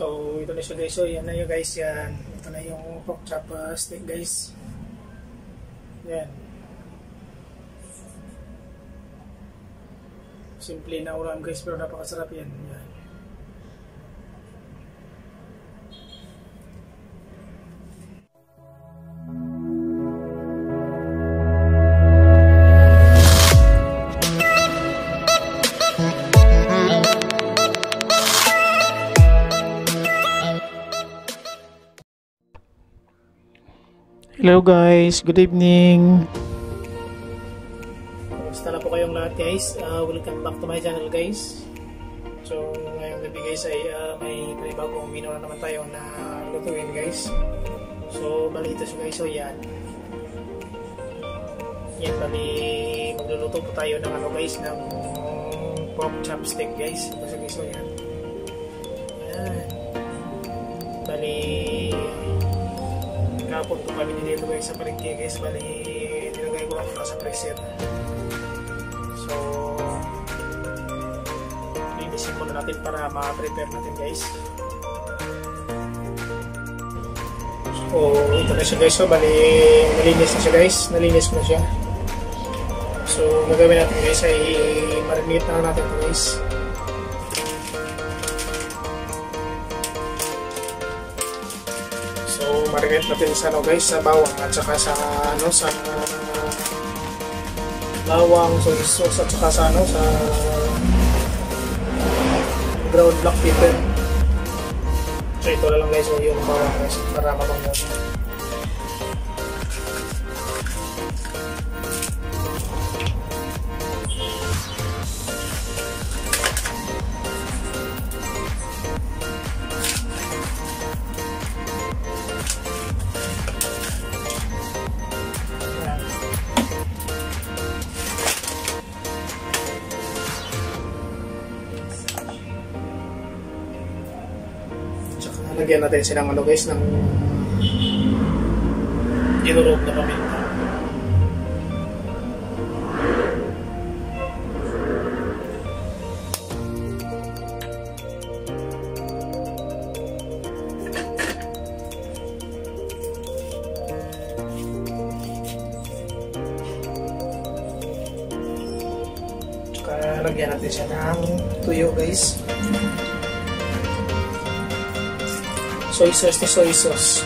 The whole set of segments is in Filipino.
So ito na siya guys. So yan na yun guys. Yan. Ito na yung pork chop steak guys. Yan. Simple na ulam guys pero napakasarap yan. Yan. Hello guys, good evening. Basta na po kayong lahat guys. Welcome back to my channel guys. So ngayong gabi guys ay may panibagong menu na naman tayo na lutuin guys. So bali ito siya guys. So yan. Yan bali magluluto po tayo ng ano guys ng pork chopstick guys. Ito siya guys. So yan. Yan. Bali kapon ko kami dito guys sa palengke guys. Bali nilagay ko lang ito sa freezer. So linisin muna natin para ma-prepare natin guys. So ito na siya guys. So bali nalinis na siya guys. Nalinis ko na siya. So gagawin natin guys ay marinate na natin ito guys. So marinate natin sa ano guys, sa bawang at saka sa ano sa bawang, soy sauce at saka sa ano sa ground black pepper. So ito na lang guys, so yung bawang guys para mabango. Lagyan natin silang ano guys ng dinurog na paminta. Tsaka lagyan natin siya ng tuyo guys. Soy sauce na soy sauce.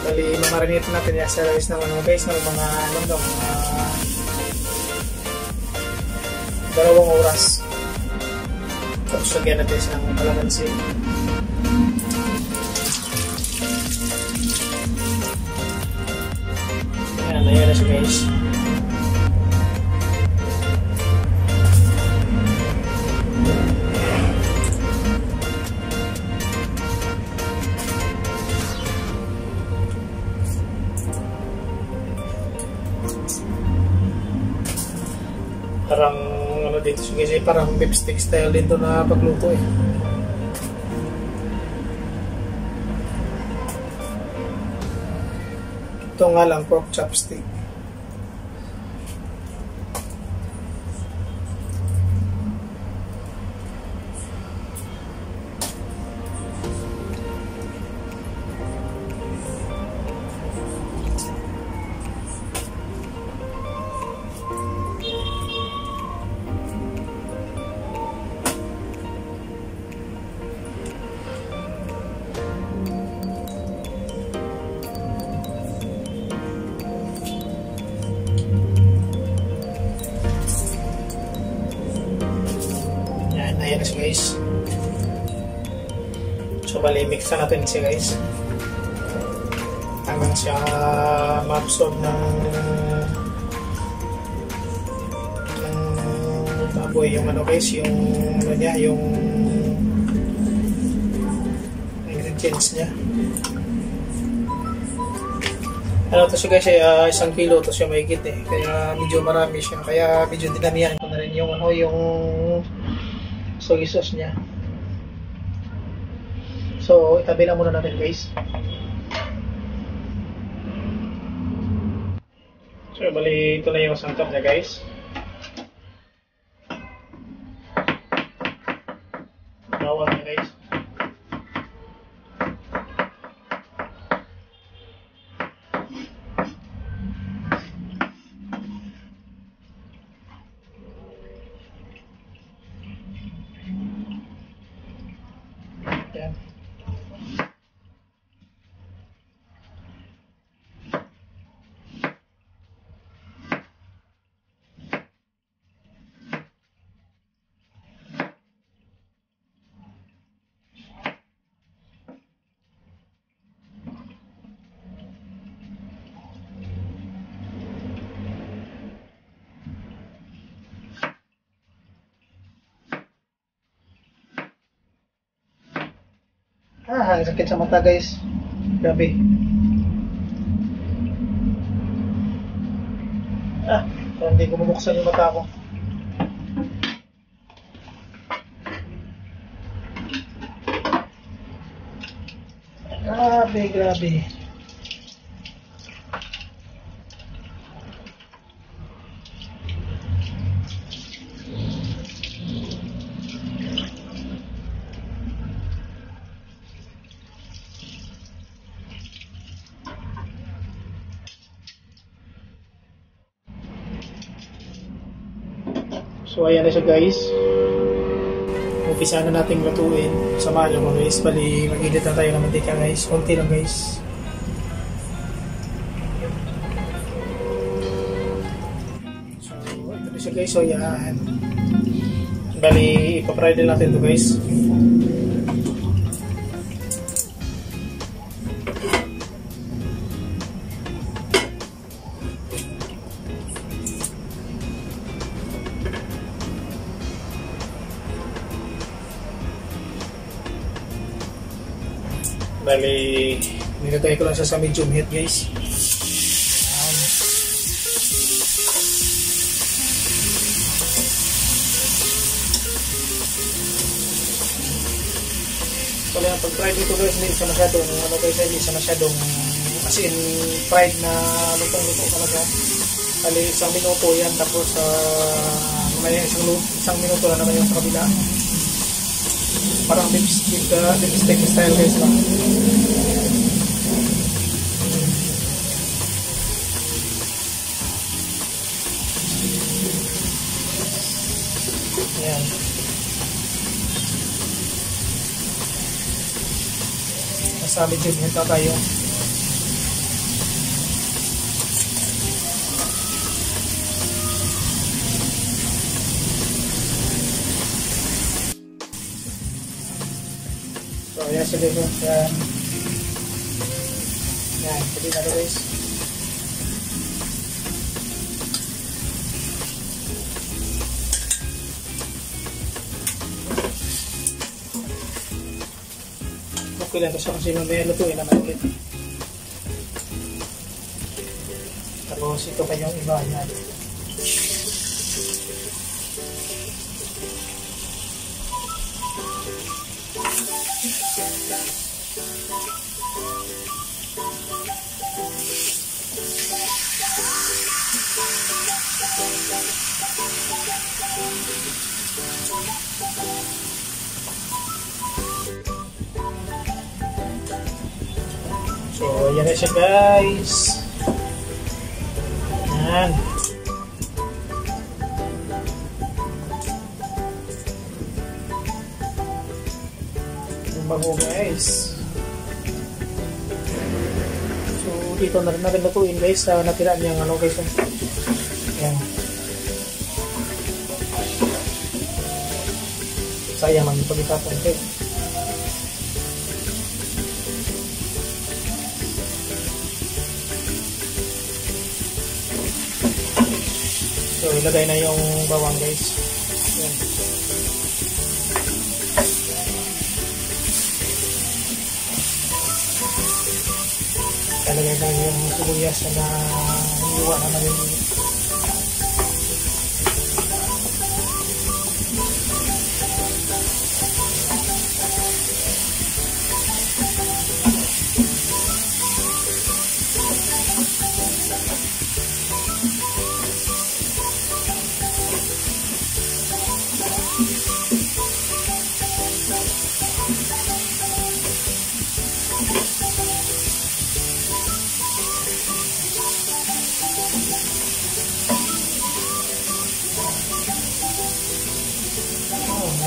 Bali, mamarinate natin yung sa rice ng ano guys, ng mga ano daw, mga 2 oras. Tapos lagyan natin siya ng kalamansi. Ayan na siya guys. Parang ano dito siya guys, parang beef steak style dito na pagluto eh. Ito nga lang pork chopstick. Ayan na siya guys. So bali mix na natin siya guys hanggang siya ma-absorb ng baboy yung ano guys, yung ano niya, yung ingredients niya. Ano to siya guys, 1 kilo to siya mahigit eh, kaya medyo marami siya, kaya medyo dinamihan ko na rin yung ano, yung soy sauce niya. So itabi lang muna natin guys. So, bali ito na yung sangkap niya guys. Bawang niya guys. Yan. Ang sakit sa mata guys. Grabe. Parang hindi ko mabuksan yung mata ko. Grabe. So ayan na siya guys. Umpisa na natin lutuin. Samahan nyo guys. Bali mag-edit na tayo ng mantika guys. Konti lang guys. So ito na siya guys. So yan. Bali ipapry din natin ito guys. Bali, nilagay ko lang siya sa medium heat guys. Bali, ang pag-fried nito guys, hindi siya masyadong, hindi siya masyadong, as in, fried na lutong-luto talaga. Bali, 1 minuto yan, tapos may isang minuto na naman yung sa kabila. Parang beef steak style guys lang. Ayan. Nasa medium heat na tayo. So, ayan siya guys. Yan, pwede na guys. Okay lang kasi mamaya lutuin naman ulit. Tapos ito pa yung iba yan. So, yan na siya guys. Yan. Yung bago guys. So, dito na rin natin lutuin guys. Natira niyang ano guys. Yan. Sayang ang pagkatapon guys. So, ilagay na yung bawang guys. Yan. Ilagay na yung sibuyas na iwa na maliliit.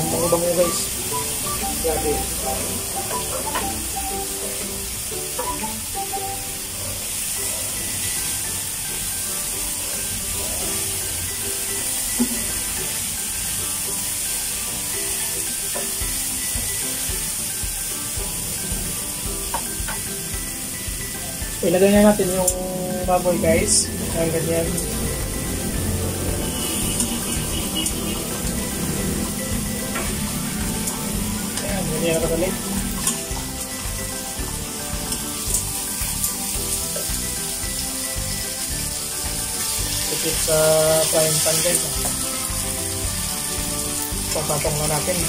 bango guys. Grabe. So, ilagay na natin yung baboy guys. Ayan, ganyan. Ayan, ganyan na kadali. Ikit sa frying pan guys. Papatong na natin.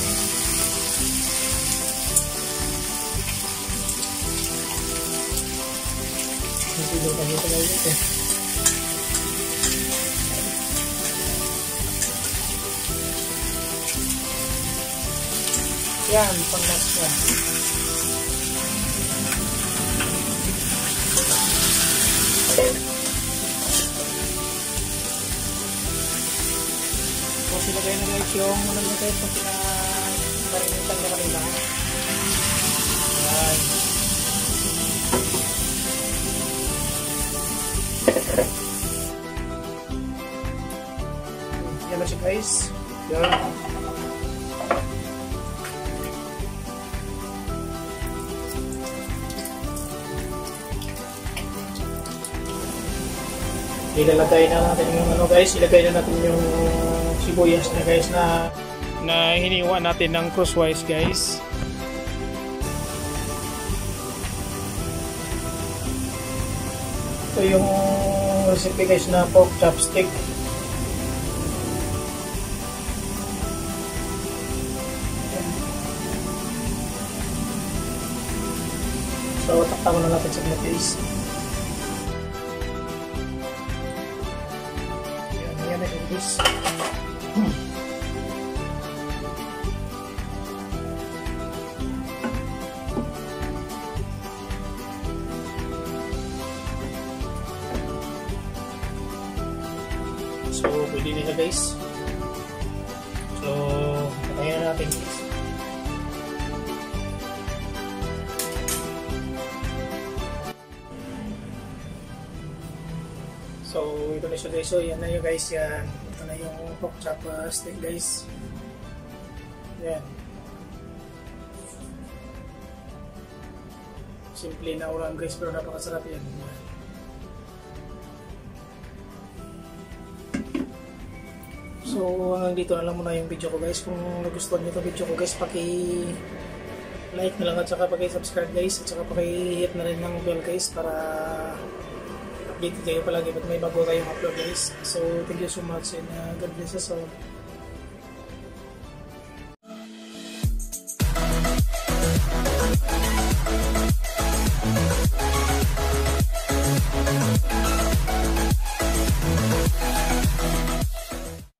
Dito pa dito lang dito. Yan, panglas na. Tapos ilagay na guys yung unang nito pag pinarinitan na kanila. Yan. Yan na siya guys. Yan. Ilalagay na natin yung ano guys, ilagay na natin yung sibuyas na guys na hiniwa natin ng crosswise guys. Ito yung recipe guys na pork chopstick. So takpan na natin sa guys. Yan na siya guys. So, pwede nila guys. So, patayin na natin guys. So, ito na siya guys. So, yan na yun guys. Yan. Ito na yung pork chop steak guys. Yan. Simple na ulam guys pero napakasarap yan. So hanggang dito na lang muna yung video ko guys. Kung nagustuhan nyo itong video ko guys, paki-like na lang at saka paki-subscribe guys. At saka paki-hit na rin ng bell guys para updated kayo palagi pag may bago tayong upload guys. So thank you so much and God bless us all.